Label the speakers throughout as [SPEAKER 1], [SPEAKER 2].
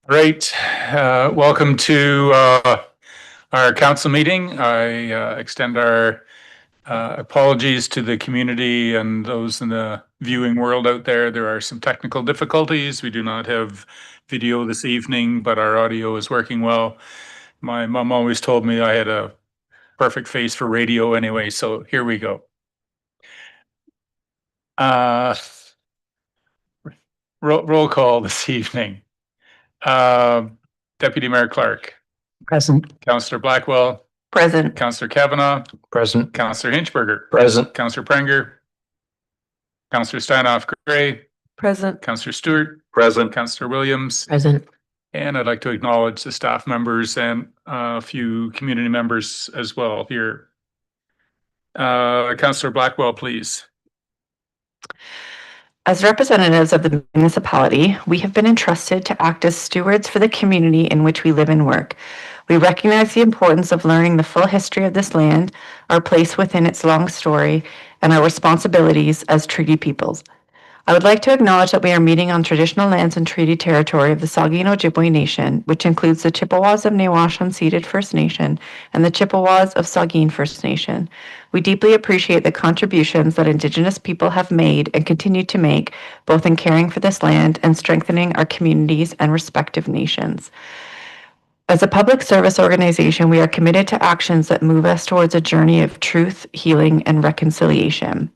[SPEAKER 1] Great. Welcome to our council meeting. I extend our apologies to the community and those in the viewing world out there. There are some technical difficulties. We do not have video this evening, but our audio is working well. My mom always told me I had a perfect face for radio anyway, so here we go. Roll call this evening. Deputy Mayor Clark.
[SPEAKER 2] Present.
[SPEAKER 1] Councillor Blackwell.
[SPEAKER 3] Present.
[SPEAKER 1] Councillor Kavanagh.
[SPEAKER 2] Present.
[SPEAKER 1] Councillor Hinchberger.
[SPEAKER 2] Present.
[SPEAKER 1] Councillor Prenger. Councillor Steinhoff Gray.
[SPEAKER 3] Present.
[SPEAKER 1] Councillor Stewart.
[SPEAKER 2] Present.
[SPEAKER 1] Councillor Williams.
[SPEAKER 3] Present.
[SPEAKER 1] And I'd like to acknowledge the staff members and a few community members as well here. Councillor Blackwell, please.
[SPEAKER 3] As representatives of the municipality, we have been entrusted to act as stewards for the community in which we live and work. We recognize the importance of learning the full history of this land, our place within its long story, and our responsibilities as treaty peoples. I would like to acknowledge that we are meeting on traditional lands and treaty territory of the Saugeen Ojibwe Nation, which includes the Chippewas of Nawash Unceded First Nation and the Chippewas of Saugeen First Nation. We deeply appreciate the contributions that Indigenous people have made and continue to make, both in caring for this land and strengthening our communities and respective nations. As a public service organization, we are committed to actions that move us towards a journey of truth, healing, and reconciliation.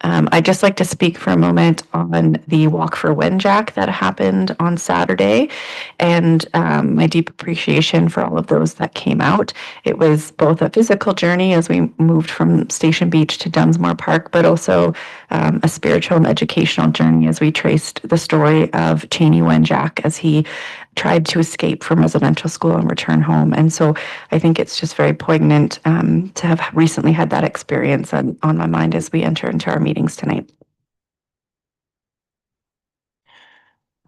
[SPEAKER 3] I'd just like to speak for a moment on the Walk for Wenjack that happened on Saturday and my deep appreciation for all of those that came out. It was both a physical journey as we moved from Station Beach to Dunsmore Park, but also a spiritual and educational journey as we traced the story of Cheney Wenjack as he tried to escape from residential school and return home. And so I think it's just very poignant to have recently had that experience on my mind as we enter into our meetings tonight.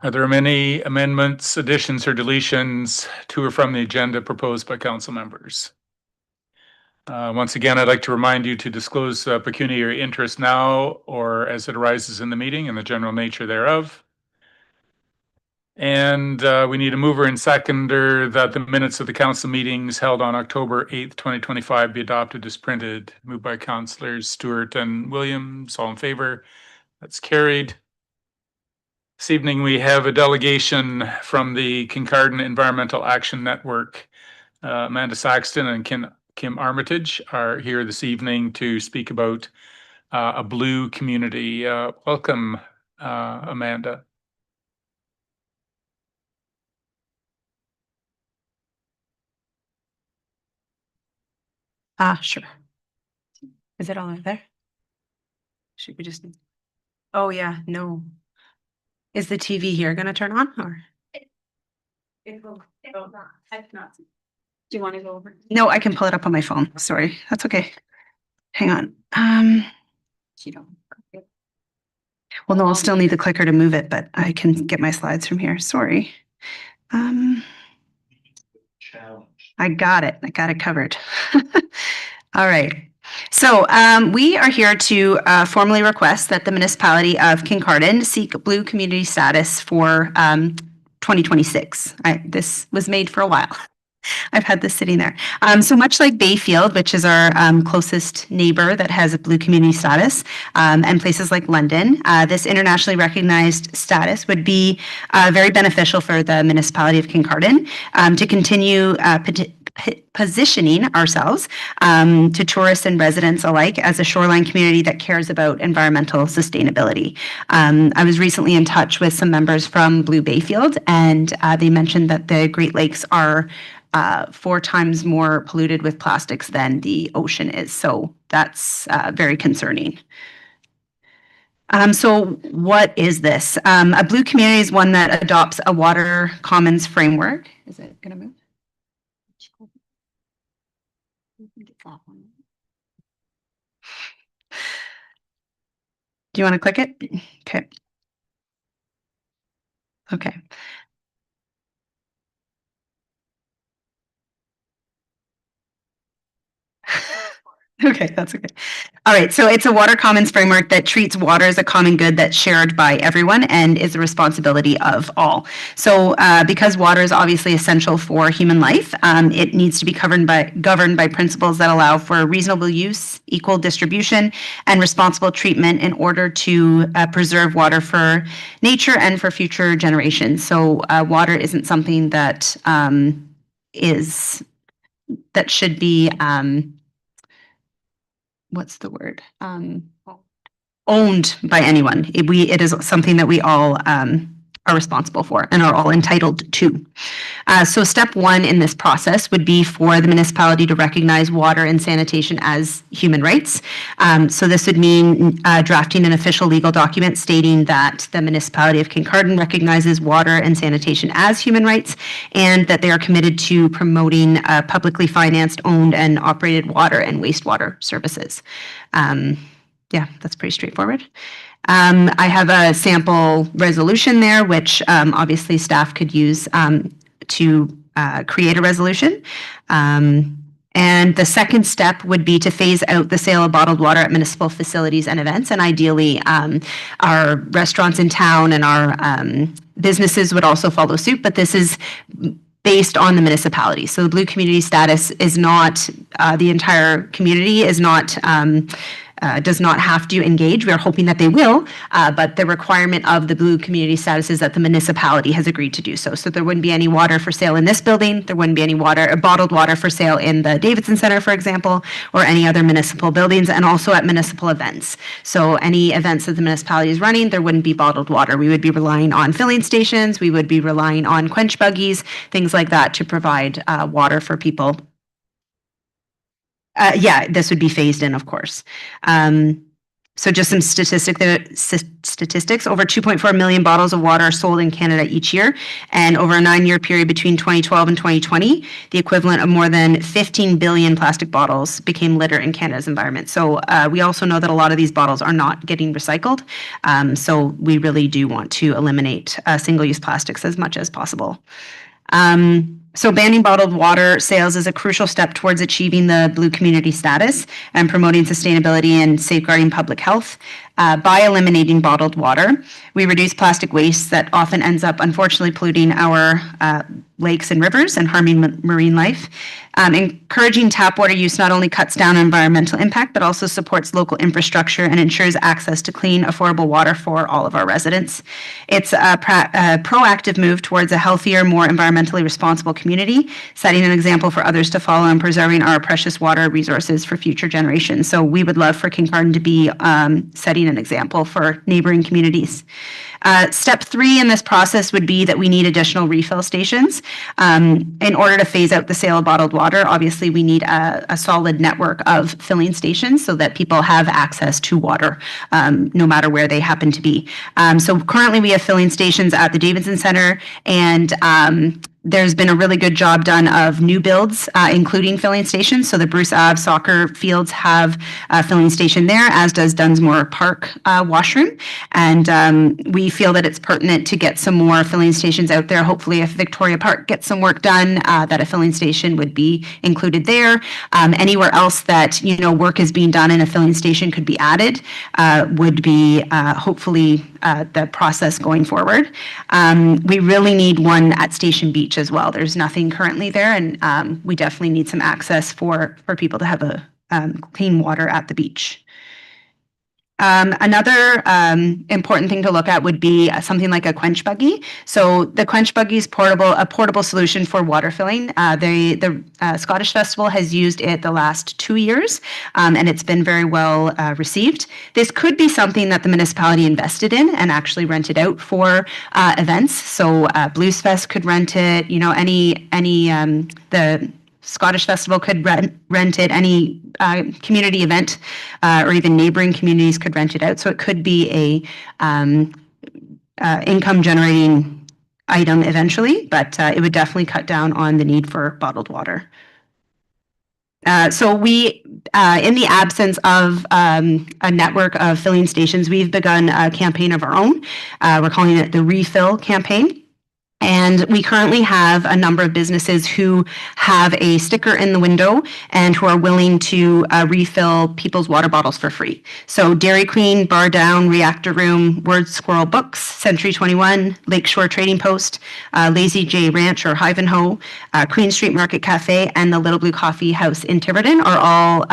[SPEAKER 1] Are there any amendments, additions, or deletions to or from the agenda proposed by council members? Once again, I'd like to remind you to disclose pecuniary interest now or as it arises in the meeting and the general nature thereof. And we need a mover and seconder that the minutes of the council meetings held on October 8th, 2025 be adopted as printed. Moved by Councillors Stewart and Williams. All in favor? That's carried. This evening we have a delegation from the Kincardine Environmental Action Network. Amanda Saxton and Kim Armitage are here this evening to speak about a blue community. Welcome, Amanda.
[SPEAKER 4] Sure. Is it all right there? Should we just, oh yeah, no. Is the TV here gonna turn on or? It will. Not. Do you want to go over? No, I can pull it up on my phone. Sorry, that's okay. Hang on. You don't. Well, no, I'll still need the clicker to move it, but I can get my slides from here. Sorry. I got it. I got it covered. All right. So we are here to formally request that the municipality of Kincardine seek blue community status for 2026. This was made for a while. I've had this sitting there. So much like Bayfield, which is our closest neighbor that has a blue community status, and places like London, this internationally recognized status would be very beneficial for the municipality of Kincardine to continue positioning ourselves to tourists and residents alike as a shoreline community that cares about environmental sustainability. I was recently in touch with some members from Blue Bayfield, and they mentioned that the Great Lakes are 4 times more polluted with plastics than the ocean is. So that's very concerning. So what is this? A blue community is one that adopts a water commons framework. Is it going to move? Do you want to click it? Okay. Okay. Okay, that's okay. All right, so it's a water commons framework that treats water as a common good that's shared by everyone and is the responsibility of all. So because water is obviously essential for human life, it needs to be governed by principles that allow for reasonable use, equal distribution, and responsible treatment in order to preserve water for nature and for future generations. So water isn't something that should be what's the word? Owned by anyone. It is something that we all are responsible for and are all entitled to. So step one in this process would be for the municipality to recognize water and sanitation as human rights. So this would mean drafting an official legal document stating that the municipality of Kincardine recognizes water and sanitation as human rights and that they are committed to promoting publicly financed, owned, and operated water and wastewater services. Yeah, that's pretty straightforward. I have a sample resolution there, which obviously staff could use to create a resolution. And the second step would be to phase out the sale of bottled water at municipal facilities and events. And ideally, our restaurants in town and our businesses would also follow suit, but this is based on the municipality. So the Blue Community status is not, the entire community is not, does not have to engage. We are hoping that they will, but the requirement of the Blue Community status is that the municipality has agreed to do so. So there wouldn't be any water for sale in this building. There wouldn't be any bottled water for sale in the Davidson Center, for example, or any other municipal buildings, and also at municipal events. So any events that the municipality is running, there wouldn't be bottled water. We would be relying on filling stations. We would be relying on quench buggies, things like that to provide water for people. Yeah, this would be phased in, of course. So just some statistics. Over 2.4 million bottles of water are sold in Canada each year. And over a 9-year period between 2012 and 2020, the equivalent of more than 15 billion plastic bottles became litter in Canada's environment. So we also know that a lot of these bottles are not getting recycled. So we really do want to eliminate single-use plastics as much as possible. So banning bottled water sales is a crucial step towards achieving the Blue Community status and promoting sustainability and safeguarding public health. By eliminating bottled water, we reduce plastic waste that often ends up unfortunately polluting our lakes and rivers and harming marine life. Encouraging tap water use not only cuts down on environmental impact, but also supports local infrastructure and ensures access to clean, affordable water for all of our residents. It's a proactive move towards a healthier, more environmentally responsible community, setting an example for others to follow and preserving our precious water resources for future generations. So we would love for Kincardine to be setting an example for neighboring communities. Step 3 in this process would be that we need additional refill stations. In order to phase out the sale of bottled water, obviously we need a solid network of filling stations so that people have access to water, no matter where they happen to be. So currently we have filling stations at the Davidson Center, and there's been a really good job done of new builds, including filling stations. So the Bruce Ave soccer fields have a filling station there, as does Dunsmore Park washroom. And we feel that it's pertinent to get some more filling stations out there. Hopefully if Victoria Park gets some work done, that a filling station would be included there. Anywhere else that, work is being done and a filling station could be added would be hopefully the process going forward. We really need one at Station Beach as well. There's nothing currently there, and we definitely need some access for people to have a clean water at the beach. Another important thing to look at would be something like a quench buggy. So the quench buggy is a portable solution for water filling. The Scottish Festival has used it the last 2 years, and it's been very well received. This could be something that the municipality invested in and actually rented out for events. So Blues Fest could rent it. The Scottish Festival could rent it, any community event or even neighboring communities could rent it out. So it could be a income generating item eventually, but it would definitely cut down on the need for bottled water. So we, in the absence of a network of filling stations, we've begun a campaign of our own. We're calling it the Refill campaign. And we currently have a number of businesses who have a sticker in the window and who are willing to refill people's water bottles for free. So Dairy Queen, Bar Down, Reactor Room, Word Squirrel Books, Century 21, Lakeshore Trading Post, Lazy J Ranch or Hive and Ho, Queen Street Market Cafe, and the Little Blue Coffee House in Tiverton are all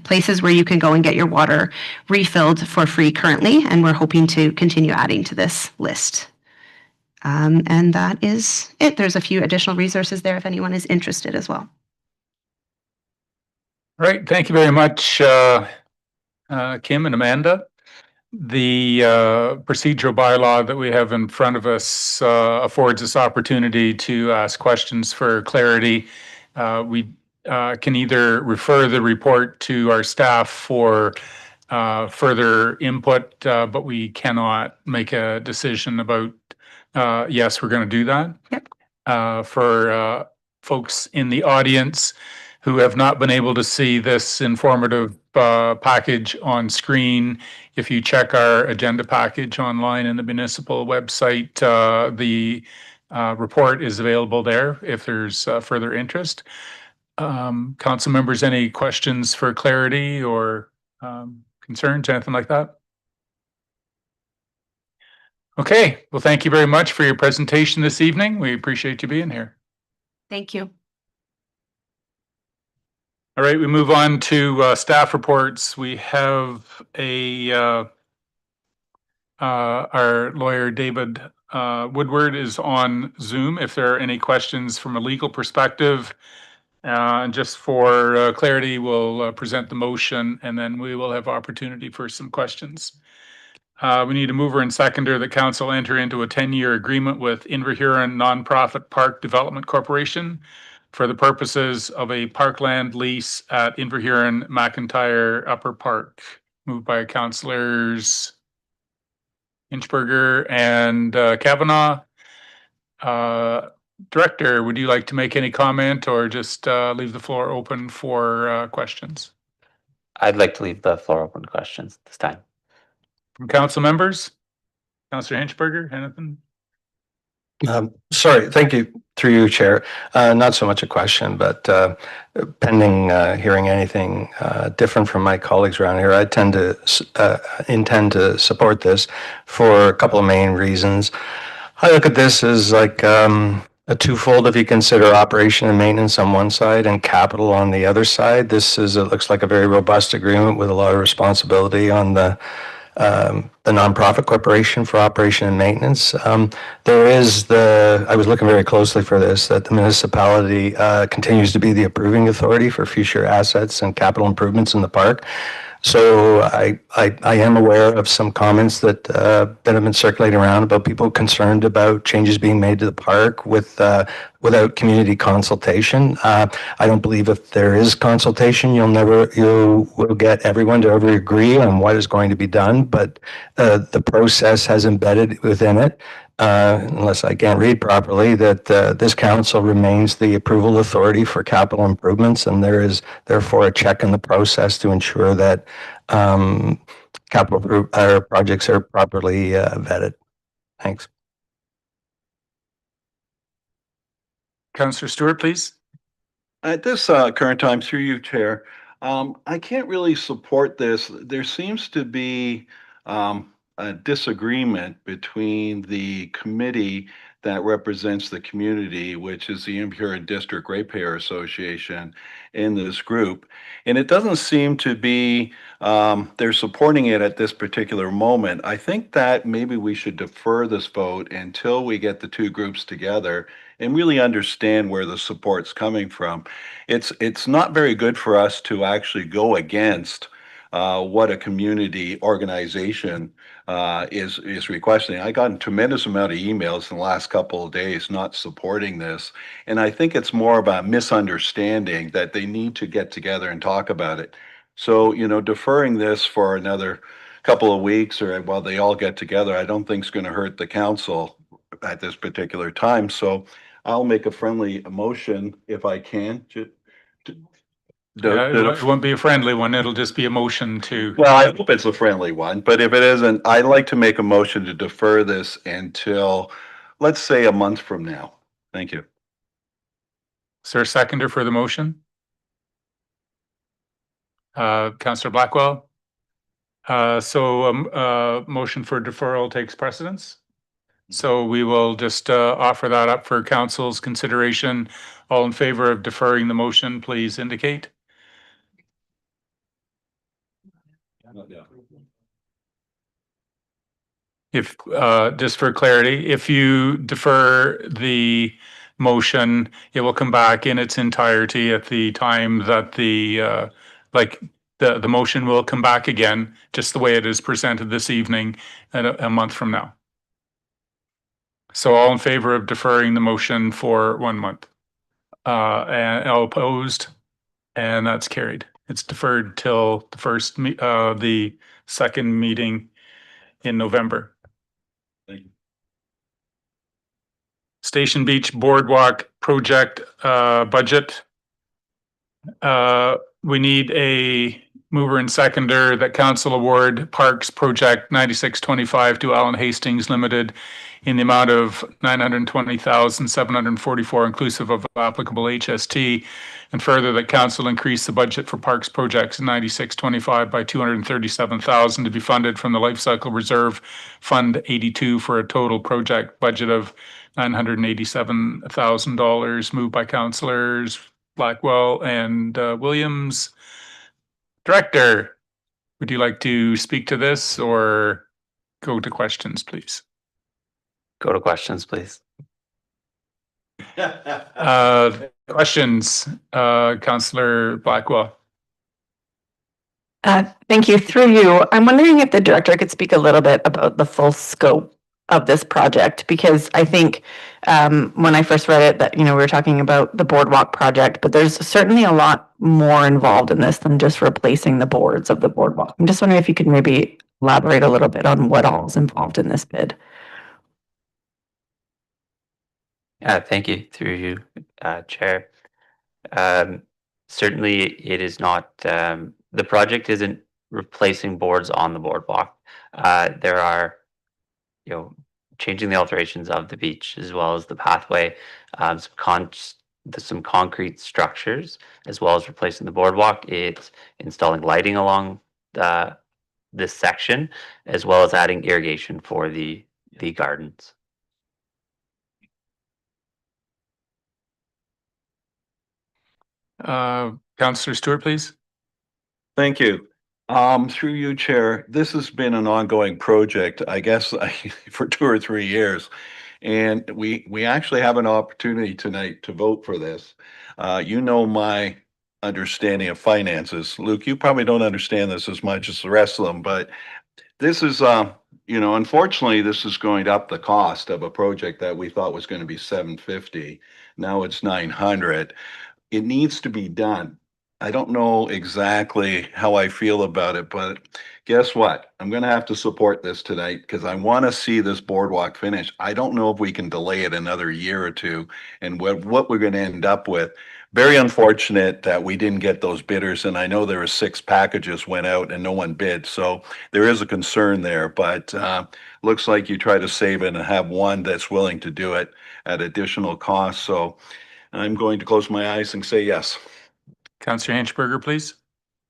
[SPEAKER 4] places where you can go and get your water refilled for free currently. And we're hoping to continue adding to this list. And that is it. There's a few additional resources there if anyone is interested as well.
[SPEAKER 1] All right, thank you very much, Kim and Amanda. The procedural bylaw that we have in front of us affords us opportunity to ask questions for clarity. We can either refer the report to our staff for further input, but we cannot make a decision about yes, we're going to do that.
[SPEAKER 4] Yep.
[SPEAKER 1] For folks in the audience who have not been able to see this informative package on screen, if you check our agenda package online in the municipal website, the report is available there if there's further interest. Council members, any questions for clarity or concerns, anything like that? Okay, well, thank you very much for your presentation this evening. We appreciate you being here.
[SPEAKER 4] Thank you.
[SPEAKER 1] All right, we move on to staff reports. We have our lawyer, David Woodward, is on Zoom. If there are any questions from a legal perspective, and just for clarity, we'll present the motion and then we will have opportunity for some questions. We need a mover and seconder that council enter into a 10-year agreement with Inverhuron Nonprofit Park Development Corporation for the purposes of a parkland lease at Inverhuron McIntyre Upper Park. Moved by councilors Hinchberger and Kavanaugh. Director, would you like to make any comment or just leave the floor open for questions?
[SPEAKER 2] I'd like to leave the floor open to questions this time.
[SPEAKER 1] From council members? Councilor Hinchberger, anything?
[SPEAKER 5] Sorry, thank you. Through you, Chair. Not so much a question, but pending hearing anything different from my colleagues around here, I intend to support this for a couple of main reasons. I look at this as like a twofold if you consider operation and maintenance on one side and capital on the other side. It looks like a very robust agreement with a lot of responsibility on the nonprofit corporation for operation and maintenance. I was looking very closely for this, that the municipality continues to be the approving authority for future assets and capital improvements in the park. So I am aware of some comments that have been circulating around about people concerned about changes being made to the park without community consultation. I don't believe if there is consultation, you will get everyone to ever agree on what is going to be done, but the process has embedded within it, unless I can't read properly, that this council remains the approval authority for capital improvements, and there is therefore a check in the process to ensure that capital projects are properly vetted. Thanks.
[SPEAKER 1] Councillor Stewart, please.
[SPEAKER 6] At this current time, through you, Chair, I can't really support this. There seems to be a disagreement between the committee that represents the community, which is the Inverhuron District Ratepayer Association, in this group. And it doesn't seem to be, they're supporting it at this particular moment. I think that maybe we should defer this vote until we get the two groups together and really understand where the support's coming from. It's not very good for us to actually go against what a community organization is requesting. I got a tremendous amount of emails in the last couple of days not supporting this. And I think it's more about misunderstanding that they need to get together and talk about it. So, deferring this for another couple of weeks or while they all get together, I don't think is going to hurt the council at this particular time. So I'll make a friendly motion if I can.
[SPEAKER 1] It won't be a friendly one. It'll just be a motion to.
[SPEAKER 6] Well, I hope it's a friendly one, but if it isn't, I'd like to make a motion to defer this until let's say a month from now. Thank you.
[SPEAKER 1] Is there a seconder for the motion? Councillor Blackwell? Motion for deferral takes precedence. So we will just offer that up for council's consideration. All in favor of deferring the motion, please indicate. If, just for clarity, if you defer the motion, it will come back in its entirety at the time that the motion will come back again, just the way it is presented this evening, a month from now. So all in favor of deferring the motion for 1 month? And all opposed? And that's carried. It's deferred till the second meeting in November.
[SPEAKER 6] Thank you.
[SPEAKER 1] Station Beach Boardwalk project budget. We need a mover and seconder that council award Parks Project 9625 to Allen Hastings Limited in the amount of $920,744 inclusive of applicable HST, and further that council increase the budget for Parks Projects 9625 by $237,000 to be funded from the Life Cycle Reserve Fund 82 for a total project budget of $987,000. Moved by councillors Blackwell and Williams. Director, would you like to speak to this or go to questions, please?
[SPEAKER 2] Go to questions, please.
[SPEAKER 1] Questions, Councillor Blackwell.
[SPEAKER 3] Thank you. Through you, I'm wondering if the director could speak a little bit about the full scope of this project, because I think when I first read it that, we were talking about the boardwalk project, but there's certainly a lot more involved in this than just replacing the boards of the boardwalk. I'm just wondering if you could maybe elaborate a little bit on what all is involved in this bid.
[SPEAKER 2] Thank you, through you, Chair. Certainly, it is not, the project isn't replacing boards on the boardwalk. There are, changing the alterations of the beach as well as the pathway, some concrete structures, as well as replacing the boardwalk. It's installing lighting along this section, as well as adding irrigation for the gardens.
[SPEAKER 1] Councillor Stewart, please.
[SPEAKER 6] Thank you. Through you, Chair, this has been an ongoing project, I guess, for 2 or 3 years. And we actually have an opportunity tonight to vote for this. My understanding of finances. Luke, you probably don't understand this as much as the rest of them, but this is, unfortunately, this is going to up the cost of a project that we thought was going to be $750. Now it's $900. It needs to be done. I don't know exactly how I feel about it, but guess what? I'm going to have to support this tonight because I want to see this boardwalk finish. I don't know if we can delay it another year or two and what we're going to end up with. Very unfortunate that we didn't get those bidders, and I know there were 6 packages went out and no one bid, so there is a concern there, but looks like you try to save it and have one that's willing to do it at additional cost. So I'm going to close my eyes and say yes.
[SPEAKER 1] Councillor Henchberger, please.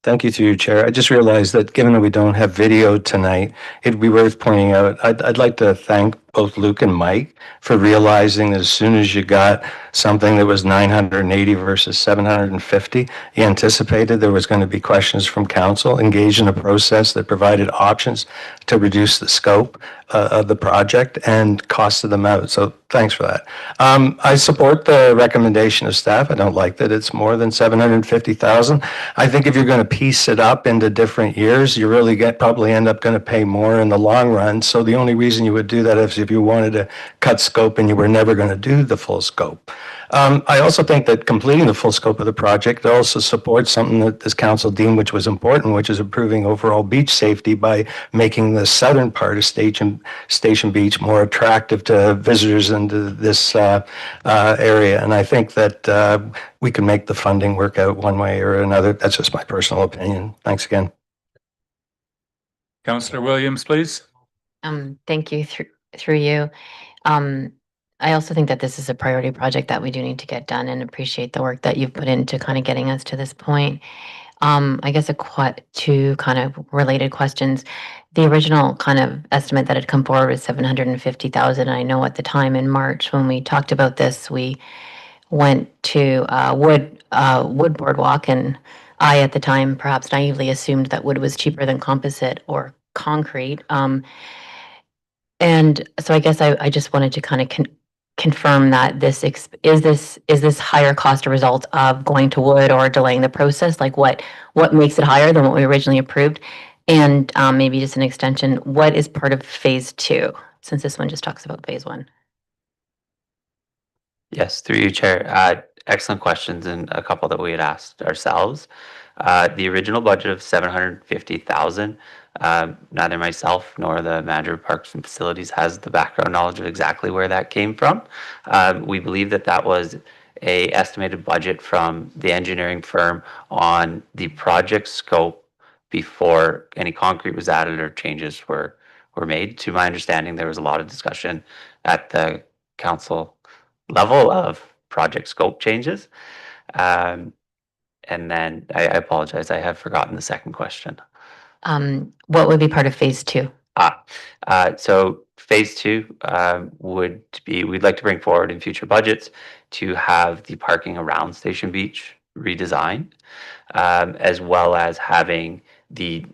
[SPEAKER 5] Thank you, through you, Chair. I just realized that given that we don't have video tonight, it'd be worth pointing out, I'd like to thank both Luke and Mike for realizing that as soon as you got something that was 980 versus 750, you anticipated there was going to be questions from council, engaged in a process that provided options to reduce the scope of the project and costed them out. So thanks for that. I support the recommendation of staff. I don't like that it's more than 750,000. I think if you're going to piece it up into different years, you really probably end up going to pay more in the long run. So the only reason you would do that is if you wanted to cut scope and you were never going to do the full scope. I also think that completing the full scope of the project also supports something that this council deemed which was important, which is improving overall beach safety by making the southern part of Station Beach more attractive to visitors into this area. And I think that we can make the funding work out one way or another. That's just my personal opinion. Thanks again.
[SPEAKER 1] Councillor Williams, please.
[SPEAKER 7] Thank you, through you. I also think that this is a priority project that we do need to get done and appreciate the work that you've put into kind of getting us to this point. I guess two kind of related questions. The original kind of estimate that had come forward was 750,000. I know at the time in March when we talked about this, we went to wood boardwalk, and I at the time perhaps naively assumed that wood was cheaper than composite or concrete. And so I guess I just wanted to kind of confirm that is this higher cost a result of going to wood or delaying the process? Like what makes it higher than what we originally approved? And maybe just an extension, what is part of phase 2, since this one just talks about phase 1?
[SPEAKER 2] Yes, through you, Chair. Excellent questions, and a couple that we had asked ourselves. The original budget of 750,000. Neither myself nor the manager of Parks and Facilities has the background knowledge of exactly where that came from. We believe that was a estimated budget from the engineering firm on the project scope before any concrete was added or changes were made. To my understanding, there was a lot of discussion at the council level of project scope changes. And then I apologize, I have forgotten the second question.
[SPEAKER 7] What would be part of phase 2?
[SPEAKER 2] So phase 2 would be, we'd like to bring forward in future budgets to have the parking around Station Beach redesigned, as well as having the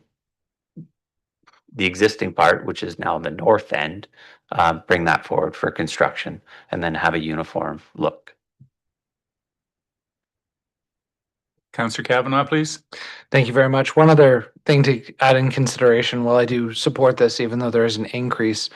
[SPEAKER 2] existing part, which is now the north end, bring that forward for construction and then have a uniform look.
[SPEAKER 1] Councillor Kavanaugh, please.
[SPEAKER 8] Thank you very much. One other thing to add in consideration, while I do support this, even though there is an increase,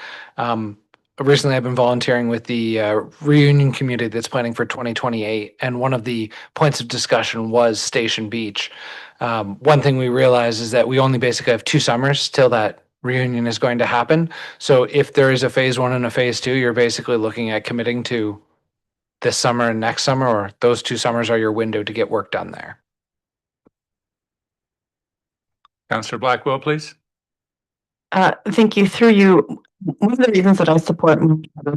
[SPEAKER 8] recently I've been volunteering with the reunion community that's planning for 2028, and one of the points of discussion was Station Beach. One thing we realize is that we only basically have 2 summers till that reunion is going to happen. So if there is a phase 1 and a phase 2, you're basically looking at committing to this summer and next summer, or those 2 summers are your window to get work done there.
[SPEAKER 1] Councillor Blackwell, please.
[SPEAKER 3] Thank you. Through you, one of the reasons that I support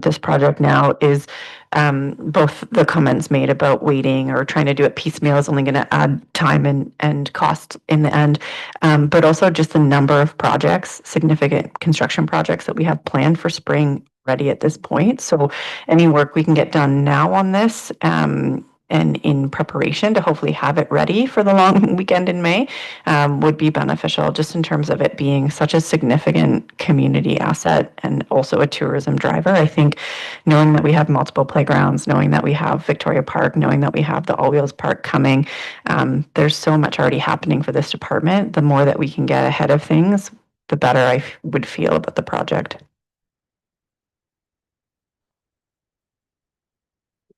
[SPEAKER 3] this project now is both the comments made about waiting or trying to do it piecemeal is only going to add time and cost in the end, but also just the number of projects, significant construction projects that we have planned for spring ready at this point. So any work we can get done now on this and in preparation to hopefully have it ready for the long weekend in May would be beneficial, just in terms of it being such a significant community asset and also a tourism driver. I think knowing that we have multiple playgrounds, knowing that we have Victoria Park, knowing that we have the All Wheels Park coming, there's so much already happening for this department. The more that we can get ahead of things, the better I would feel about the project.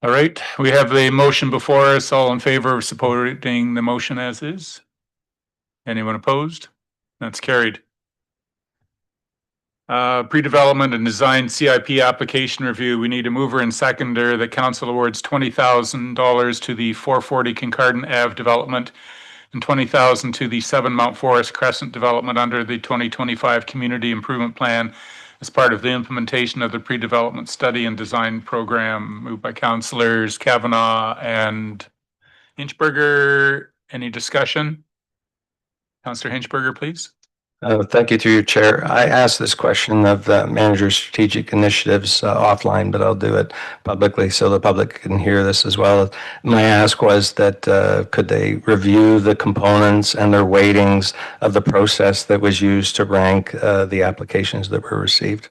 [SPEAKER 1] All right, we have a motion before us. All in favor of supporting the motion as is? Anyone opposed? That's carried. Pre-development and design CIP application review. We need a mover and seconder. The council awards $20,000 to the 440 Kincardine Ave development and $20,000 to the 7 Mount Forest Crescent development under the 2025 Community Improvement Plan as part of the implementation of the pre-development study and design program. Moved by councillors Kavanaugh and Hinchberger. Any discussion? Councillor Hinchberger, please.
[SPEAKER 5] Thank you, through your chair. I asked this question of the manager's strategic initiatives offline, but I'll do it publicly so the public can hear this as well. My ask was that could they review the components and their weightings of the process that was used to rank the applications that were received?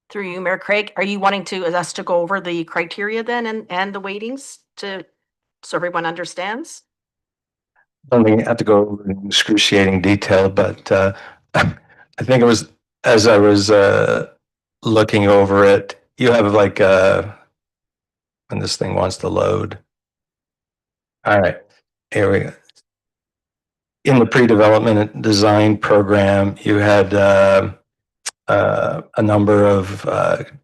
[SPEAKER 9] Through you, Mayor Craig, are you wanting us to go over the criteria then and the weightings so everyone understands?
[SPEAKER 5] I don't think I have to go over in excruciating detail, but I think it was, as I was looking over it, you have like when this thing wants to load. All right, here we go. In the pre-development design program, you had a number of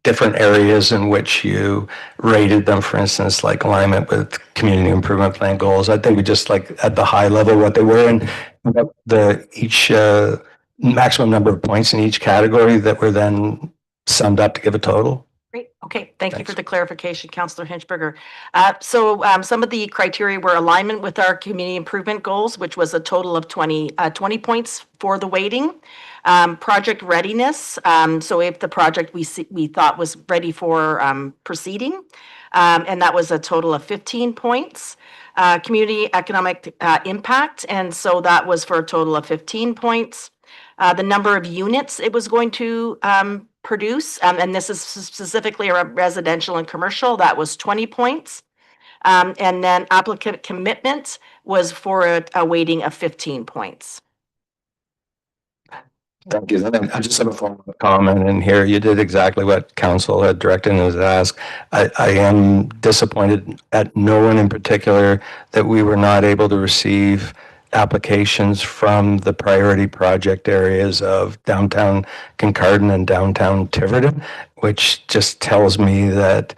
[SPEAKER 5] different areas in which you rated them, for instance, like alignment with community improvement plan goals. I think we just like at the high level what they were. about the each maximum number of points in each category that were then summed up to give a total?
[SPEAKER 9] Great. Okay. Thank you for
[SPEAKER 5] Thanks.
[SPEAKER 9] the clarification, Councillor Hinchberger. Some of the criteria were alignment with our community improvement goals, which was a total of 20 points for the weighting. Project readiness. So if the project we thought was ready for proceeding, and that was a total of 15 points. Community economic impact, and so that was for a total of 15 points. The number of units it was going to produce, and this is specifically around residential and commercial, that was 20 points. And then applicant commitment was for a weighting of 15 points.
[SPEAKER 5] Thank you. I just have a follow-up comment in here. You did exactly what council had directed and was asked. I am disappointed at no one in particular that we were not able to receive applications from the priority project areas of downtown Kincardine and downtown Tiverton, which just tells me that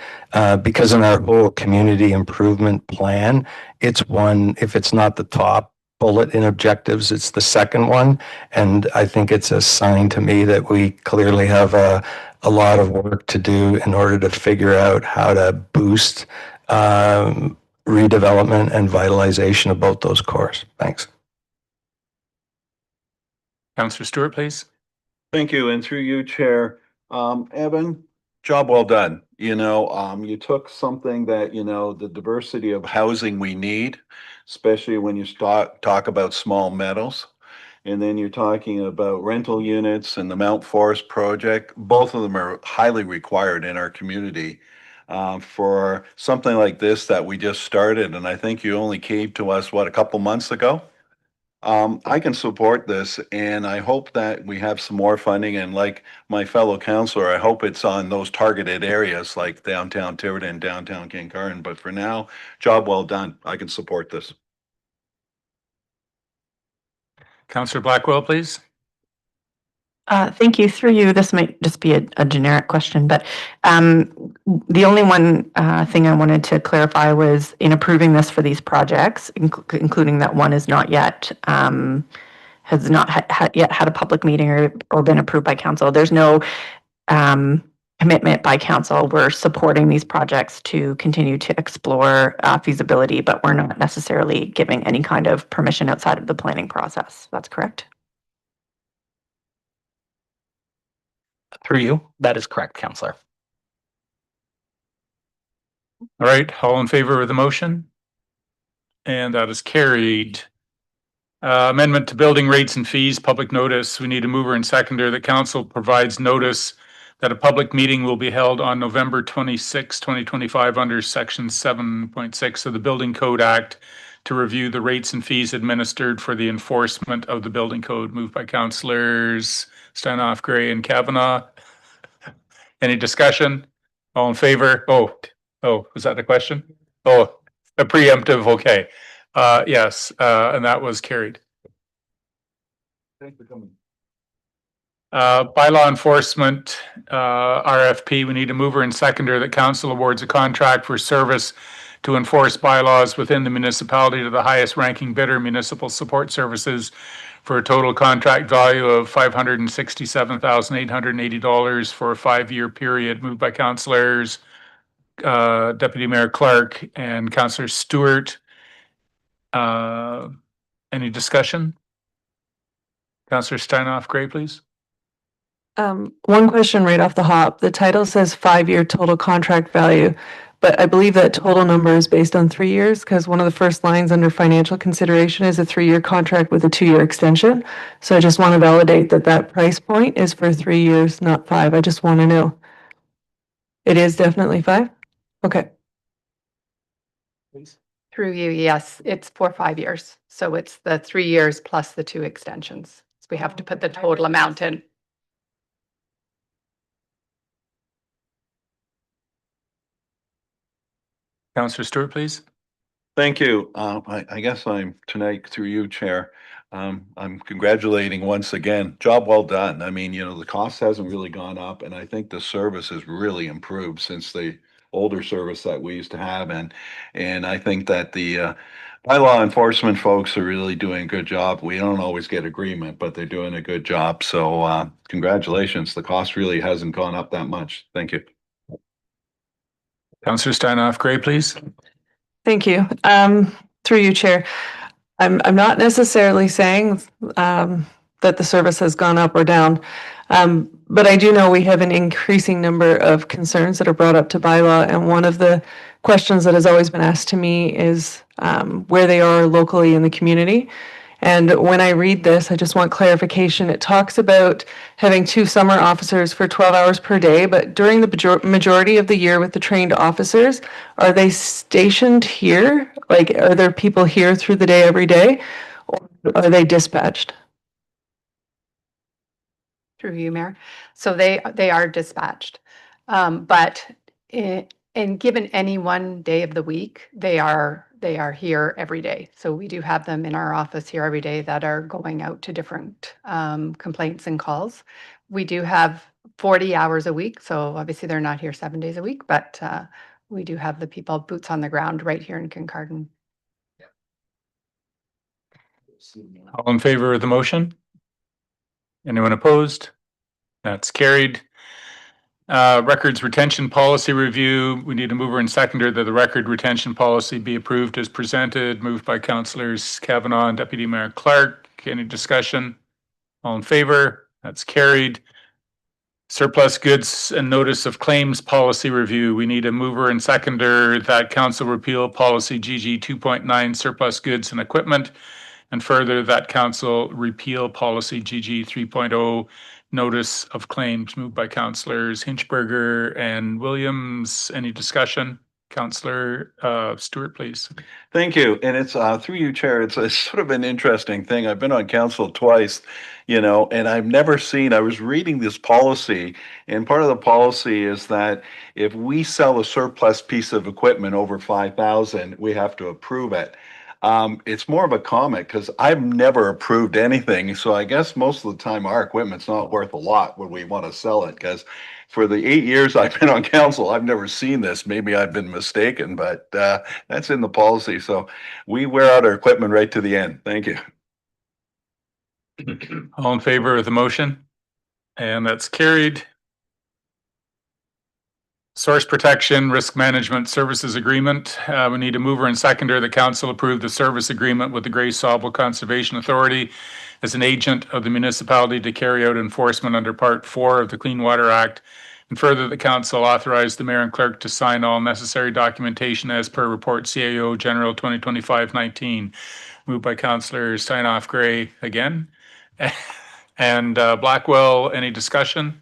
[SPEAKER 5] because in our whole community improvement plan, it's one, if it's not the top bullet in objectives, it's the second one. And I think it's a sign to me that we clearly have a lot of work to do in order to figure out how to boost redevelopment and vitalization of both those cores. Thanks.
[SPEAKER 1] Councillor Stewart, please.
[SPEAKER 6] Thank you. And through you, Chair, Evan, job well done. You took something that, the diversity of housing we need, especially when you talk about small meadows. And then you're talking about rental units and the Mount Forest project. Both of them are highly required in our community for something like this that we just started. And I think you only came to us, a couple months ago? I can support this, and I hope that we have some more funding. And like my fellow councillor, I hope it's on those targeted areas like downtown Tiverton and downtown Kincardine. But for now, job well done. I can support this.
[SPEAKER 1] Councillor Blackwell, please.
[SPEAKER 3] Thank you. Through you, this might just be a generic question, but the only one thing I wanted to clarify was in approving this for these projects, including that one is not yet, has not yet had a public meeting or been approved by council. There's no commitment by council. We're supporting these projects to continue to explore feasibility, but we're not necessarily giving any kind of permission outside of the planning process. That's correct?
[SPEAKER 10] Through you, that is correct, Councillor.
[SPEAKER 1] All right, all in favor of the motion? And that is carried. Amendment to building rates and fees, public notice. We need a mover and seconder. The council provides notice that a public meeting will be held on November 26, 2025 under section 7.6 of the Building Code Act to review the rates and fees administered for the enforcement of the building code. Moved by councillors Steinhoff, Gray, and Kavanaugh. Any discussion? All in favor? Oh, was that a question? Oh, a preemptive, okay. Yes, and that was carried.
[SPEAKER 6] Thanks for coming.
[SPEAKER 1] Bylaw enforcement, RFP, we need a mover and seconder that council awards a contract for service to enforce bylaws within the municipality to the highest ranking bidder, Municipal Support Services, for a total contract value of $567,880 for a 5-year period. Moved by councillors Deputy Mayor Clark and Councillor Stewart. Any discussion? Councillor Steinhoff, Gray, please.
[SPEAKER 11] One question right off the hop. The title says 5-year total contract value, but I believe that total number is based on 3 years because one of the first lines under financial consideration is a 3-year contract with a 2-year extension. So I just want to validate that that price point is for 3 years, not 5. I just want to know. It is definitely 5? Okay.
[SPEAKER 1] Please.
[SPEAKER 12] Through you, yes, it's for 5 years. So it's the 3 years plus the 2 extensions. So we have to put the total amount in.
[SPEAKER 1] Councillor Stewart, please.
[SPEAKER 6] Thank you. I guess I'm tonight through you, Chair. I'm congratulating once again. Job well done. I mean, the cost hasn't really gone up, and I think the service has really improved since the older service that we used to have. And I think that the bylaw enforcement folks are really doing a good job. We don't always get agreement, but they're doing a good job. So congratulations. The cost really hasn't gone up that much. Thank you.
[SPEAKER 1] Councillor Steinhoff Gray, please.
[SPEAKER 11] Thank you. Through you, Chair. I'm not necessarily saying that the service has gone up or down, but I do know we have an increasing number of concerns that are brought up to bylaw, and one of the questions that has always been asked to me is where they are locally in the community. And when I read this, I just want clarification. It talks about having 2 summer officers for 12 hours per day, but during the majority of the year with the trained officers, are they stationed here? Like, are there people here through the day every day, or are they dispatched?
[SPEAKER 12] Through you, Mayor. So they are dispatched. But and given any one day of the week, they are here every day. So we do have them in our office here every day that are going out to different complaints and calls. We do have 40 hours a week. So obviously they're not here 7 days a week, but we do have the people boots on the ground right here in Kincardine.
[SPEAKER 1] All in favor of the motion? Anyone opposed? That's carried. Records retention policy review. We need a mover and seconder that the record retention policy be approved as presented. Moved by Councillors Kavanagh and Deputy Mayor Clark. Any discussion? All in favor? That's carried. Surplus goods and notice of claims policy review. We need a mover and seconder that council repeal policy GG 2.9 surplus goods and equipment, and further that council repeal policy GG 3.0 notice of claims. Moved by Councillors Hinchberger and Williams. Any discussion? Councillor Stewart, please.
[SPEAKER 6] Thank you. And it's through you, Chair. It's a sort of an interesting thing. I've been on council twice, and I've never seen, I was reading this policy, and part of the policy is that if we sell a surplus piece of equipment over 5,000, we have to approve it. It's more of a comment because I've never approved anything. So I guess most of the time our equipment's not worth a lot when we want to sell it, because for the 8 years I've been on council, I've never seen this. Maybe I've been mistaken, but that's in the policy. So we wear out our equipment right to the end. Thank you.
[SPEAKER 1] All in favor of the motion? And that's carried. Source Protection Risk Management Services Agreement. We need a mover and seconder. The council approved the service agreement with the Grey Sauble Conservation Authority as an agent of the municipality to carry out enforcement under Part 4 of the Clean Water Act. And further, the council authorized the mayor and clerk to sign all necessary documentation as per report CAO General 2025-19. Moved by Councillor Steinhoff Gray again. And Blackwell, any discussion?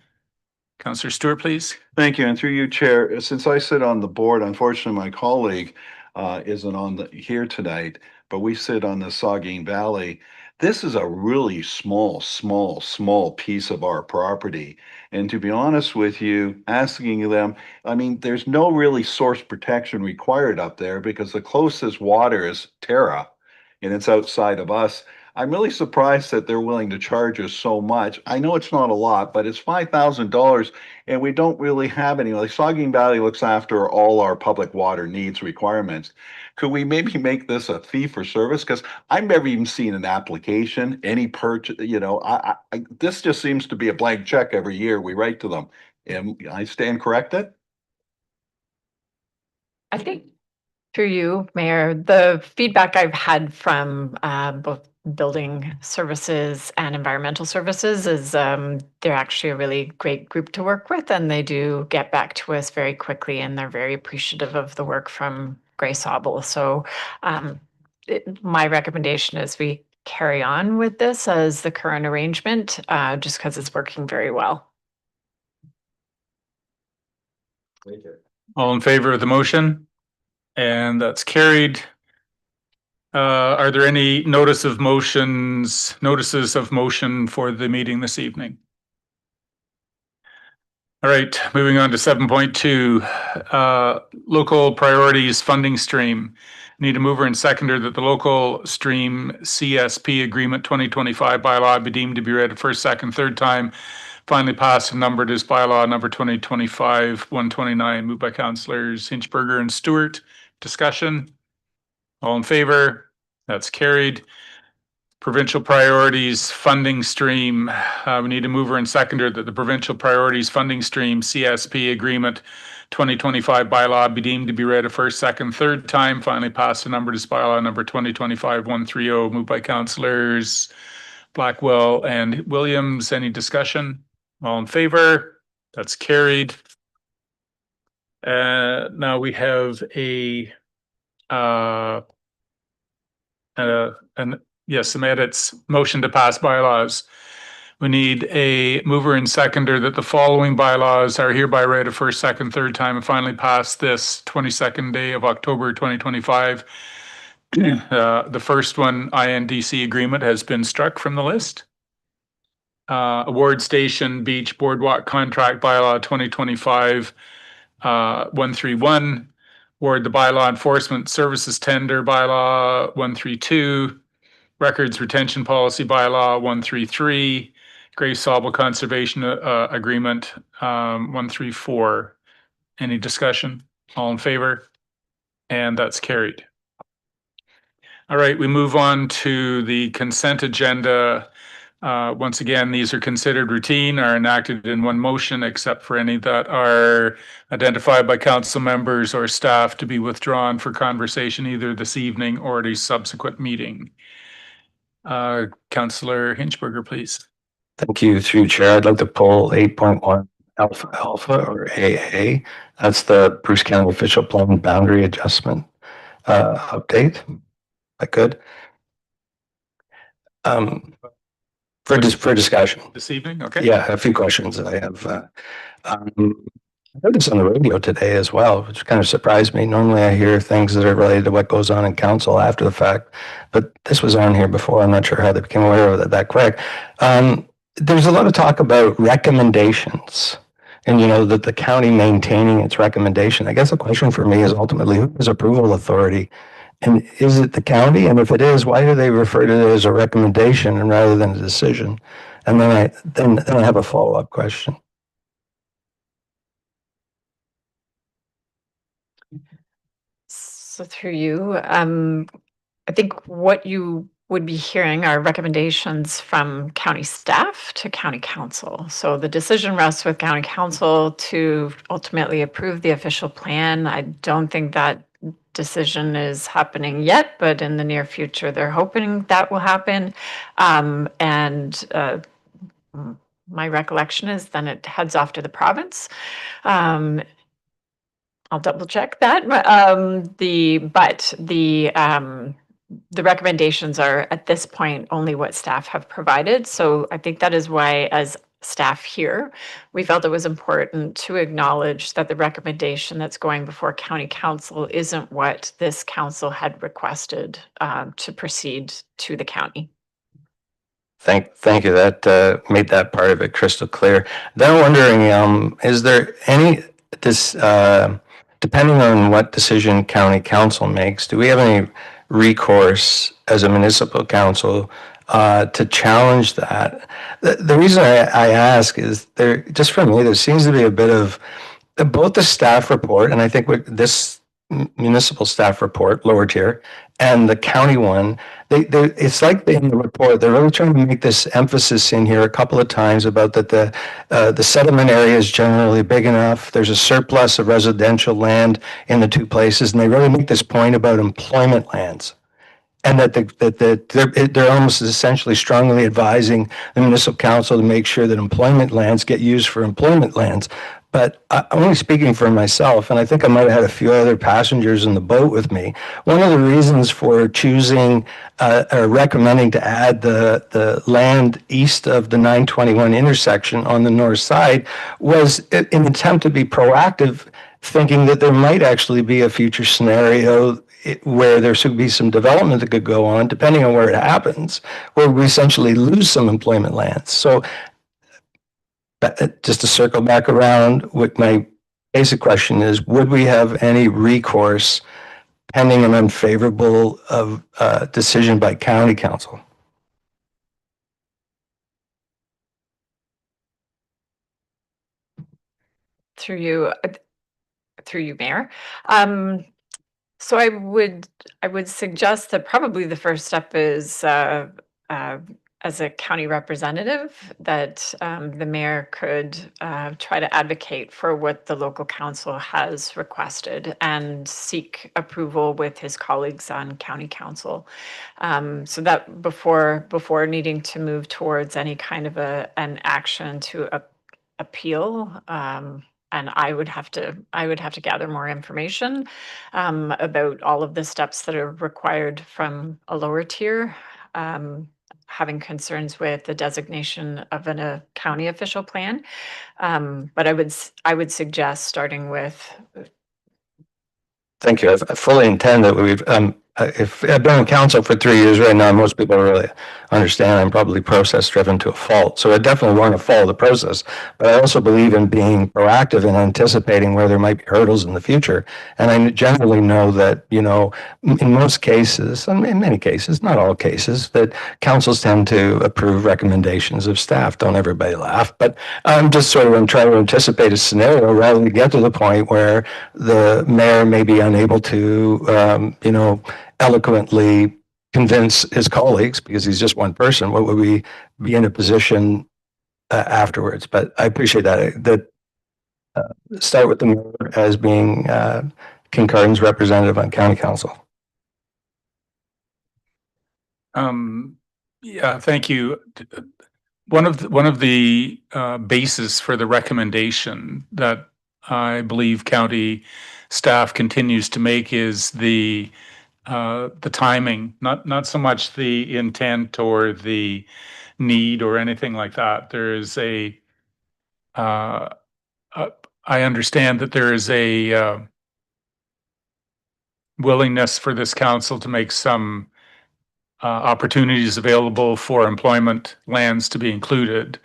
[SPEAKER 1] Councillor Stewart, please.
[SPEAKER 6] Thank you. And through you, Chair, since I sit on the board, unfortunately, my colleague isn't here tonight, but we sit on the Saugeen Valley. This is a really small piece of our property. And to be honest with you, asking them, I mean, there's no really source protection required up there because the closest water is Terra, and it's outside of us. I'm really surprised that they're willing to charge us so much. I know it's not a lot, but it's $5,000 and we don't really have any. Like Saugeen Valley looks after all our public water needs requirements. Could we maybe make this a fee for service? Because I've never even seen an application, any purchase, this just seems to be a blank check every year we write to them. Am I stand corrected?
[SPEAKER 12] I think through you, Mayor, the feedback I've had from both building services and environmental services is they're actually a really great group to work with, and they do get back to us very quickly, and they're very appreciative of the work from Grey Sauble. So my recommendation is we carry on with this as the current arrangement, just because it's working very well.
[SPEAKER 1] All in favor of the motion? And that's carried. Are there any notices of motion for the meeting this evening? All right, moving on to 7.2, local priorities funding stream. Need a mover and seconder that the local stream CSP agreement 2025 bylaw be deemed to be read a first, second, third time. Finally passed and numbered as bylaw number 2025-129. Moved by Councillors Hinchberger and Stewart. Discussion. All in favor? That's carried. Provincial priorities funding stream. We need a mover and seconder that the provincial priorities funding stream CSP agreement 2025 bylaw be deemed to be read a first, second, third time. Finally passed a number to bylaw number 2025-130, moved by councillors Blackwell and Williams. Any discussion? All in favor? That's carried. Now we have some edits, motion to pass bylaws. We need a mover and seconder that the following bylaws are hereby read a first, second, third time and finally passed this 22nd day of October 2025. The first one, INDC agreement, has been struck from the list. Award Station Beach Boardwalk Contract Bylaw 2025 131. Award the Bylaw Enforcement Services Tender Bylaw 132. Records Retention Policy Bylaw 133. Grace Sawble Conservation Agreement 134. Any discussion? All in favor? And that's carried. All right, we move on to the consent agenda. Once again, these are considered routine, are enacted in one motion, except for any that are identified by council members or staff to be withdrawn for conversation either this evening or at a subsequent meeting. Councillor Hinchberger, please.
[SPEAKER 5] Thank you, through chair. I'd like to pull 8.1 alpha or AA. That's the Bruce County Official Plan Boundary Adjustment update. I could. For discussion.
[SPEAKER 1] This evening, okay.
[SPEAKER 5] Yeah, a few questions that I have. I heard this on the radio today as well, which kind of surprised me. Normally I hear things that are related to what goes on in council after the fact, but this was on here before. I'm not sure how they became aware of it that quick. There's a lot of talk about recommendations and, you know, that the county maintaining its recommendation. I guess the question for me is ultimately who has approval authority? And is it the county? And if it is, why do they refer to it as a recommendation and rather than a decision? And then I have a follow-up question.
[SPEAKER 12] So through you, I think what you would be hearing are recommendations from county staff to county council. So the decision rests with county council to ultimately approve the official plan. I don't think that decision is happening yet, but in the near future, they're hoping that will happen. My recollection is then it heads off to the province. I'll double check that. The recommendations are at this point only what staff have provided. So I think that is why, as staff here, we felt it was important to acknowledge that the recommendation that's going before county council isn't what this council had requested to proceed to the county.
[SPEAKER 5] Thank you. That made that part of it crystal clear. Then I'm wondering, is there any depending on what decision county council makes, do we have any recourse as a municipal council to challenge that? The reason I ask is just for me, there seems to be a bit of both the staff report, and I think with this municipal staff report, lower tier, and the county one, it's like in the report, they're really trying to make this emphasis in here a couple of times about that the settlement area is generally big enough. There's a surplus of residential land in the two places, and they really make this point about employment lands. And that they're almost essentially strongly advising the municipal council to make sure that employment lands get used for employment lands. But I'm only speaking for myself, and I think I might have had a few other passengers in the boat with me. One of the reasons for choosing or recommending to add the land east of the 921 intersection on the north side was in an attempt to be proactive, thinking that there might actually be a future scenario where there should be some development that could go on, depending on where it happens, where we essentially lose some employment lands. So just to circle back around, what my basic question is, would we have any recourse pending an unfavorable decision by county council?
[SPEAKER 12] Through you, Mayor. So I would suggest that probably the first step is as a county representative that the mayor could try to advocate for what the local council has requested and seek approval with his colleagues on county council. So that before needing to move towards any kind of an action to appeal. And I would have to gather more information about all of the steps that are required from a lower tier. Having concerns with the designation of a county official plan. But I would suggest starting with.
[SPEAKER 5] Thank you. I fully intend that we've, if I've been on council for 3 years right now, most people really understand I'm probably process driven to a fault. So I definitely want to follow the process, but I also believe in being proactive and anticipating where there might be hurdles in the future. And I generally know that, you know, in most cases, and in many cases, not all cases, that councils tend to approve recommendations of staff. Don't everybody laugh, but I'm just sort of trying to anticipate a scenario rather than get to the point where the mayor may be unable to, you know, eloquently convince his colleagues because he's just one person. What would we be in a position afterwards? But I appreciate that. Start with the mayor as being Kincardin's representative on county council.
[SPEAKER 1] Yeah, thank you. One of the bases for the recommendation that I believe county staff continues to make is the timing, not so much the intent or the need or anything like that. There is I understand that there is a willingness for this council to make some opportunities available for employment lands to be included.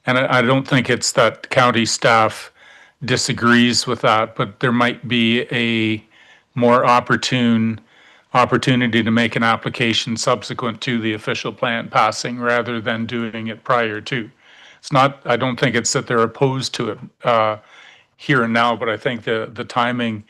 [SPEAKER 1] And I don't think it's that county staff disagrees with that, but there might be a more opportunity to make an application subsequent to the official plan passing rather than doing it prior to. It's not, I don't think it's that they're opposed to it here and now, but I think the timing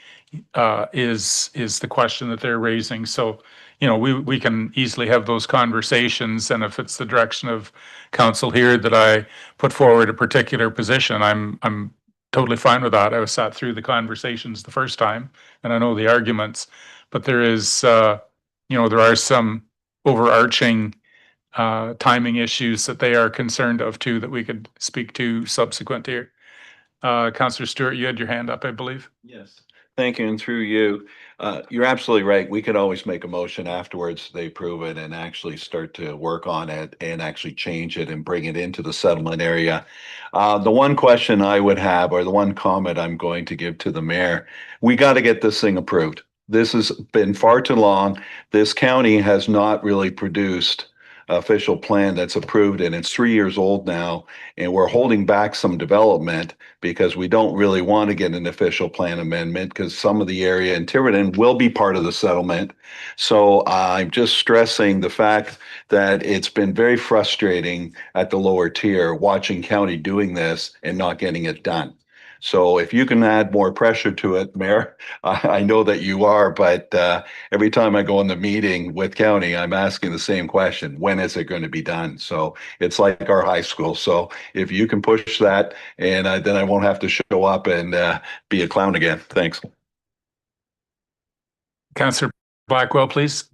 [SPEAKER 1] is the question that they're raising. So, you know, we can easily have those conversations, and if it's the direction of council here that I put forward a particular position, I'm totally fine with that. I was sat through the conversations the first time, and I know the arguments, but there is, you know, there are some overarching timing issues that they are concerned of too that we could speak to subsequent here. Councillor Stewart, you had your hand up, I believe.
[SPEAKER 6] Yes. Thank you, and through you. You're absolutely right. We could always make a motion afterwards, they approve it and actually start to work on it and actually change it and bring it into the settlement area. The one question I would have, or the one comment I'm going to give to the mayor, we got to get this thing approved. This has been far too long. This county has not really produced official plan that's approved, and it's 3 years old now, and we're holding back some development because we don't really want to get an official plan amendment because some of the area in Tiverton will be part of the settlement. So I'm just stressing the fact that it's been very frustrating at the lower tier watching county doing this and not getting it done. So if you can add more pressure to it, Mayor, I know that you are, but every time I go in the meeting with county, I'm asking the same question: when is it going to be done? So it's like our high school. So if you can push that, and then I won't have to show up and be a clown again. Thanks.
[SPEAKER 1] Councillor Blackwell, please.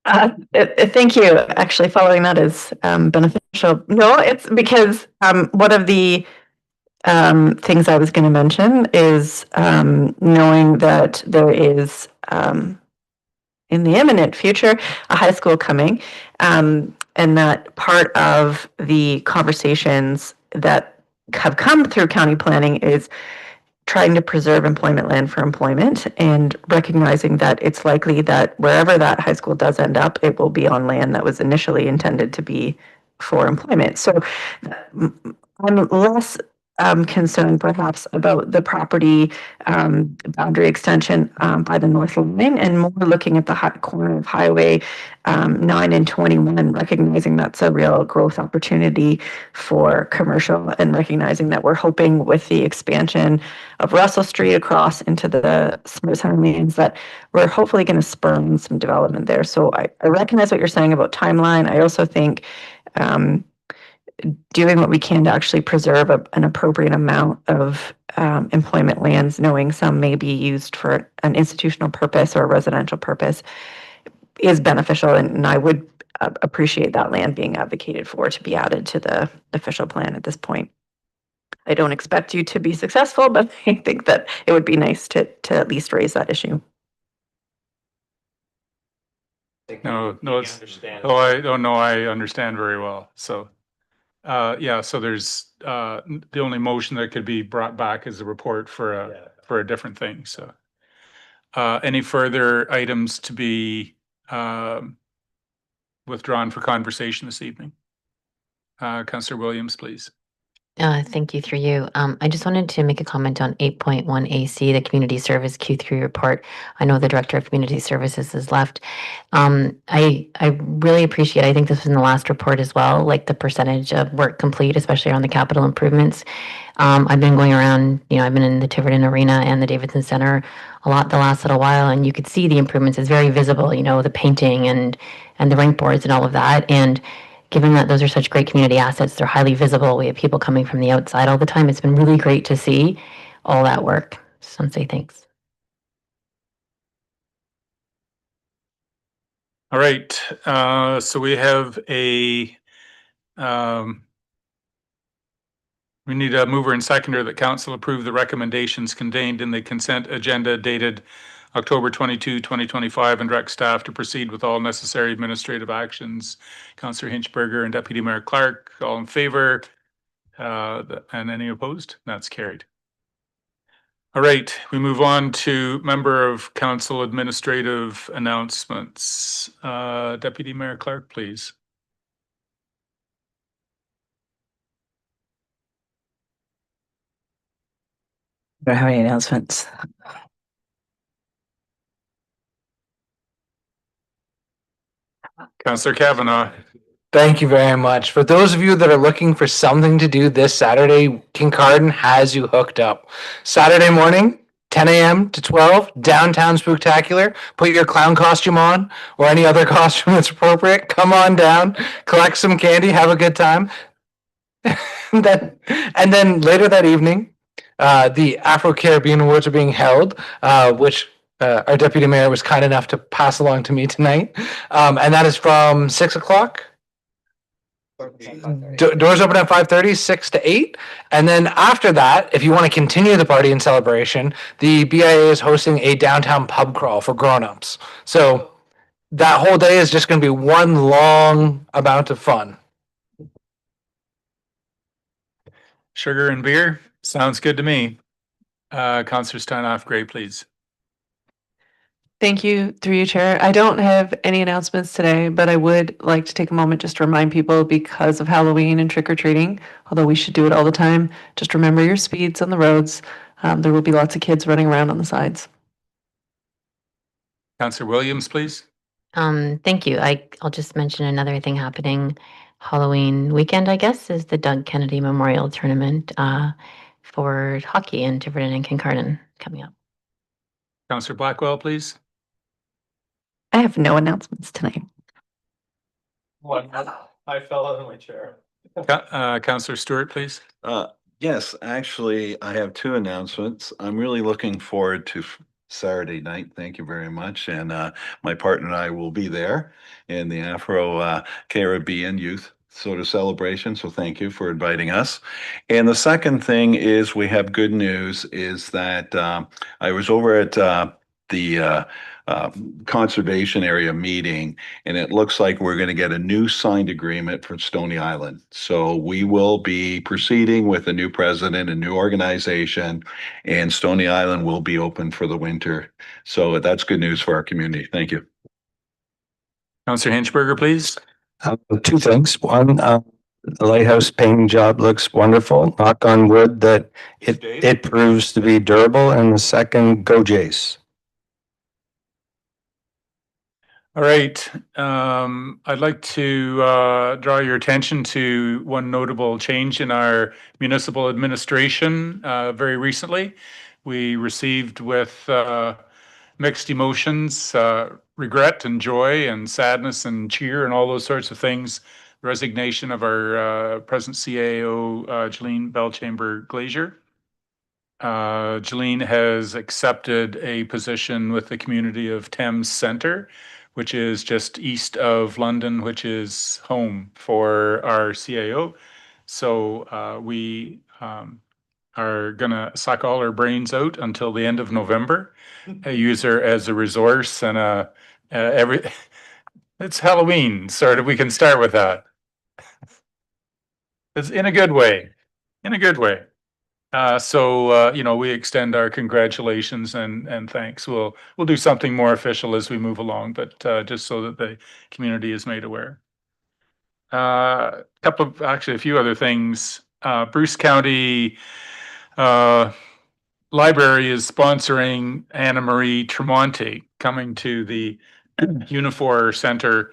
[SPEAKER 3] Thank you. Actually, following that is beneficial. No, it's because one of the things I was going to mention is knowing that there is in the imminent future a high school coming, and that part of the conversations that have come through county planning is trying to preserve employment land for employment and recognizing that it's likely that wherever that high school does end up, it will be on land that was initially intended to be for employment. So I'm less concern perhaps about the property boundary extension by the north line, and more looking at the corner of Highway 9 and 21, recognizing that's a real growth opportunity for commercial, and recognizing that we're hoping with the expansion of Russell Street across into the Smithtown lanes that we're hopefully going to spur on some development there. So I recognize what you're saying about timeline. I also think doing what we can to actually preserve an appropriate amount of employment lands, knowing some may be used for an institutional purpose or a residential purpose, is beneficial. And I would appreciate that land being advocated for to be added to the official plan at this point. I don't expect you to be successful, but I think that it would be nice to at least raise that issue.
[SPEAKER 1] No, it's, oh, I don't know. I understand very well. So, yeah, so there's, the only motion that could be brought back is a report for a different thing. So, any further items to be, withdrawn for conversation this evening? Councillor Williams, please.
[SPEAKER 7] Thank you, through you. I just wanted to make a comment on 8.1 AC, the community service Q3 report. I know the director of community services has left. I really appreciate, I think this was in the last report as well, like the percentage of work complete, especially on the capital improvements. I've been going around, I've been in the Tiverton Arena and the Davidson Center a lot the last little while, and you could see the improvements. It's very visible, the painting and the rink boards and all of that. And given that those are such great community assets, they're highly visible. We have people coming from the outside all the time. It's been really great to see all that work. Just want to say thanks.
[SPEAKER 1] All right. So we have we need a mover and seconder that council approve the recommendations contained in the consent agenda dated October 22, 2025, and direct staff to proceed with all necessary administrative actions. Councillor Hinchberger and Deputy Mayor Clark, all in favor? And any opposed? That's carried. All right, we move on to member of council administrative announcements. Deputy Mayor Clark, please.
[SPEAKER 13] Don't have any announcements.
[SPEAKER 1] Councillor Kavanaugh.
[SPEAKER 8] Thank you very much. For those of you that are looking for something to do this Saturday, Kincardine has you hooked up. Saturday morning, 10 a.m. to 12, downtown Spooktacular. Put your clown costume on or any other costume that's appropriate. Come on down, collect some candy, have a good time. and then later that evening, the Afro-Caribbean Awards are being held, which our deputy mayor was kind enough to pass along to me tonight. And that is from 6 o'clock. Doors open at 5:30, 6 to 8. And then after that, if you want to continue the party and celebration, the BIA is hosting a downtown pub crawl for grown-ups. So that whole day is just going to be one long amount of fun.
[SPEAKER 1] Sugar and beer? Sounds good to me. Councillor Steinhoff, Gray, please.
[SPEAKER 11] Thank you, through you, Chair. I don't have any announcements today, but I would like to take a moment just to remind people, because of Halloween and trick-or-treating, although we should do it all the time, just remember your speeds on the roads. There will be lots of kids running around on the sides.
[SPEAKER 1] Councillor Williams, please.
[SPEAKER 7] Thank you. I'll just mention another thing happening Halloween weekend, I guess, is the Doug Kennedy Memorial Tournament for hockey in Tiverton and Kincardine coming up.
[SPEAKER 1] Councillor Blackwell, please.
[SPEAKER 3] I have no announcements tonight.
[SPEAKER 10] I fell out of my chair.
[SPEAKER 1] Councillor Stewart, please.
[SPEAKER 6] Yes, actually, I have two announcements. I'm really looking forward to Saturday night. Thank you very much. And my partner and I will be there in the Afro-Caribbean Youth sort of celebration. So thank you for inviting us. And the second thing is we have good news is that I was over at the conservation area meeting, and it looks like we're going to get a new signed agreement for Stony Island. So we will be proceeding with a new president, a new organization, and Stony Island will be open for the winter. So that's good news for our community. Thank you.
[SPEAKER 1] Councillor Hinchberger, please.
[SPEAKER 5] Two things. One, The lighthouse painting job looks wonderful. Knock on wood that it proves to be durable. And the second, go Jays.
[SPEAKER 1] All right. I'd like to draw your attention to one notable change in our municipal administration very recently. We received with mixed emotions, regret and joy and sadness and cheer and all those sorts of things, the resignation of our present CAO, Jeline Belchamber Glazier. Jeline has accepted a position with the community of Thames Centre, which is just east of London, which is home for our CAO. So we are going to suck all our brains out until the end of November, use her as a resource and it's Halloween, sort of. We can start with that. It's in a good way, in a good way. We extend our congratulations and thanks. We'll do something more official as we move along, but just so that the community is made aware. A few other things. Bruce County Library is sponsoring Anna Marie Tremonti coming to the Unifor Center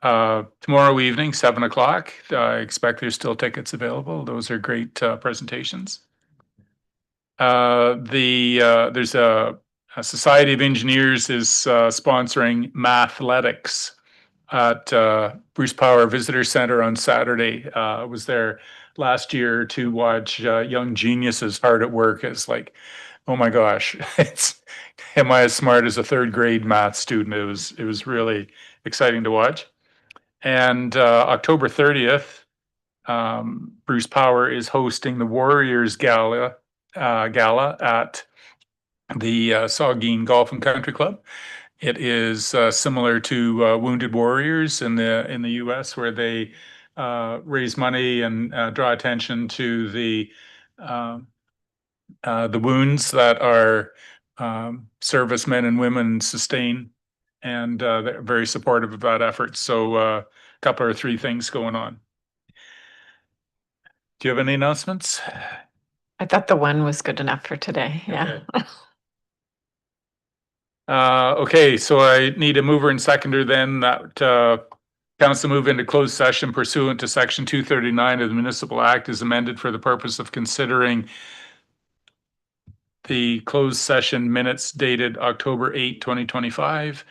[SPEAKER 1] tomorrow evening, 7 o'clock. I expect there's still tickets available. Those are great presentations. There's a Society of Engineers is sponsoring Mathletics at Bruce Power Visitor Center on Saturday. I was there last year to watch young geniuses hard at work. It's like, oh my gosh, am I as smart as a third grade math student? It was really exciting to watch. And October 30th, Bruce Power is hosting the Warriors Gala at the Saugeen Golf and Country Club. It is similar to Wounded Warriors in the U.S., where they raise money and draw attention to the wounds that our servicemen and women sustain, and they're very supportive of that effort. So a couple or three things going on. Do you have any announcements?
[SPEAKER 12] I thought the one was good enough for today. Yeah.
[SPEAKER 1] Okay, so I need a mover and seconder then that council move into closed session pursuant to section 239 of the Municipal Act is amended for the purpose of considering the closed session minutes dated October 8, 2025,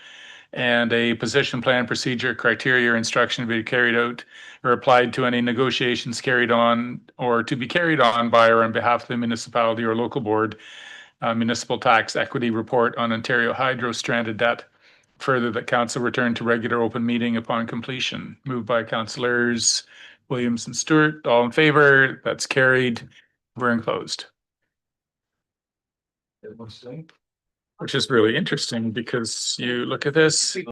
[SPEAKER 1] and a position plan procedure criteria or instruction to be carried out or applied to any negotiations carried on or to be carried on by or on behalf of the municipality or local board, municipal tax equity report on Ontario Hydro stranded debt. Further, that council return to regular open meeting upon completion. Moved by councillors Williams and Stewart. All in favor? That's carried. We're enclosed. Which is really interesting because you look at this.